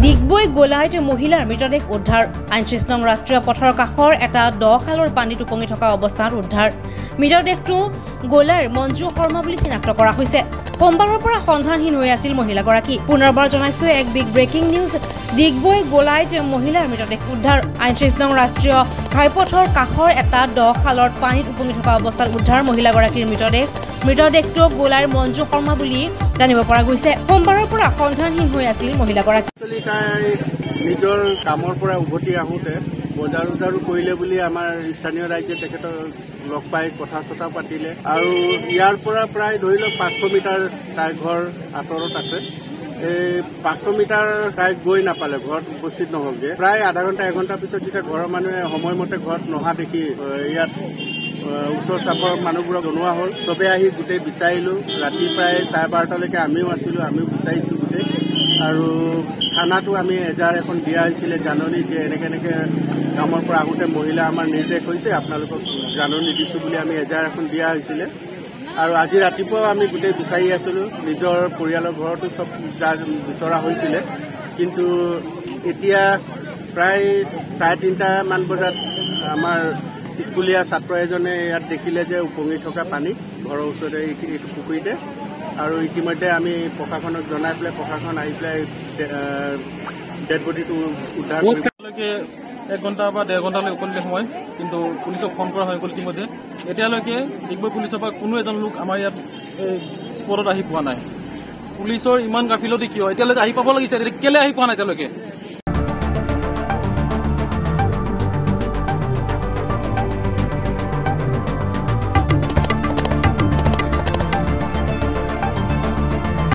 ডিগবৈ গোলাইত মহিলাৰ মৃতদেহ উদ্ধাৰ ৩৯ নং ৰাষ্ট্ৰীয় পথৰ কাষৰ এটা দ খালৰ পানীত উপঙি থকা অৱস্থাত উদ্ধাৰ মৃতদেহটো গোলাৰ মঞ্জু শৰ্মা বুলি চিনাক্ত কৰা হৈছে সোমবাৰৰ পৰা সন্ধানহীন হৈ আছিল মহিলাগৰাকী পুনৰবাৰ জনাইছো এক বিগ ব্ৰেকিং নিউজ ডিগবৈ গোলাইত মহিলাৰ মৃতদেহ উদ্ধাৰ ৩৯ নং ৰাষ্ট্ৰীয় ঘাইপথৰ কাষৰ এটা দ খালৰ পানীত উপঙি থকা অৱস্থাত উদ্ধাৰ মহিলাগৰাকীৰ মৃতদেহটো গোলাৰ মঞ্জু শৰ্মা বুলি জানিব পৰা গৈছে সোমবাৰৰ পৰা সন্ধানহীন হৈ আছিল মহিলাগৰাকী নিজৰ কামৰ পৰা উভতি আহোঁতে বজাৰ কৰিলে বুলি আমাৰ স্থানীয় ৰাইজে তেখেতক লগ পাই কথা চথা পাতিলে আৰু ইয়াৰ পৰা প্ৰায় ধৰি লওক 500 মিটাৰ তাইৰ ঘৰ আঁতৰত আছে এই 500 মিটাৰ তাইক গৈ নাপালে ঘৰত উপস্থিত নহ'লগে প্ৰায় আধা ঘণ্টা এঘণ্টাৰ পিছত যেতিয়া ঘৰৰ মানুহে সময়মতে ঘৰত নহা দেখি ইয়াত ওচৰ চাপৰ মানুহবোৰক জনোৱা হ'ল চবে আহি গোটেই বিচাৰিলোঁ ৰাতি প্ৰায় 12:30লৈকে আমিও আছিলোঁ আমিও বিচাৰিছোঁ গোটেই আৰু থানাটো আমি এজাৰ এখন দিয়া হৈছিলে জাননী যে এনেকে কামৰ পৰা আহোঁতে মহিলা আমাৰ নিৰ্দেশ হৈছে আপোনালোকক জাননী দিছোঁ বুলি আমি এজাৰ এখন দিয়া হৈছিলে আৰু আজি ৰাতিপুৱাও আমি গোটেই বিচাৰি আছিলোঁ নিজৰ পৰিয়ালৰ ঘৰতো চব বিচৰা হৈছিলে কিন্তু এতিয়া প্ৰায় 3:30 মান বজাত আমাৰ স্কুলীয়া ছাত্ৰ এজনে ইয়াত দেখিলে যে উপঙি থকা পানী ঘৰৰ ওচৰতে এইটো পুখুৰীতে আৰু ইতিমধ্যে আমি প্ৰশাসনক জনাই পেলাই প্ৰশাসন আহি পেলাই ডেড বডিটো উদ্ধাৰ কৰিবলৈকে 1 ঘণ্টা বা 1.5 ঘণ্টালৈ উকলিলে সময় কিন্তু পুলিচক ফোন কৰা হৈ গ'ল ইতিমধ্যে এতিয়ালৈকে ডিগবৈ পুলিচৰ পৰা কোনো এজন লোক আমাৰ ইয়াত স্পটত আহি পোৱা নাই পুলিচৰ ইমান গাফিলতি কিয় এতিয়ালৈকে আহি পাব লাগিছে কেলে আহি পোৱা নাই এতিয়ালৈকে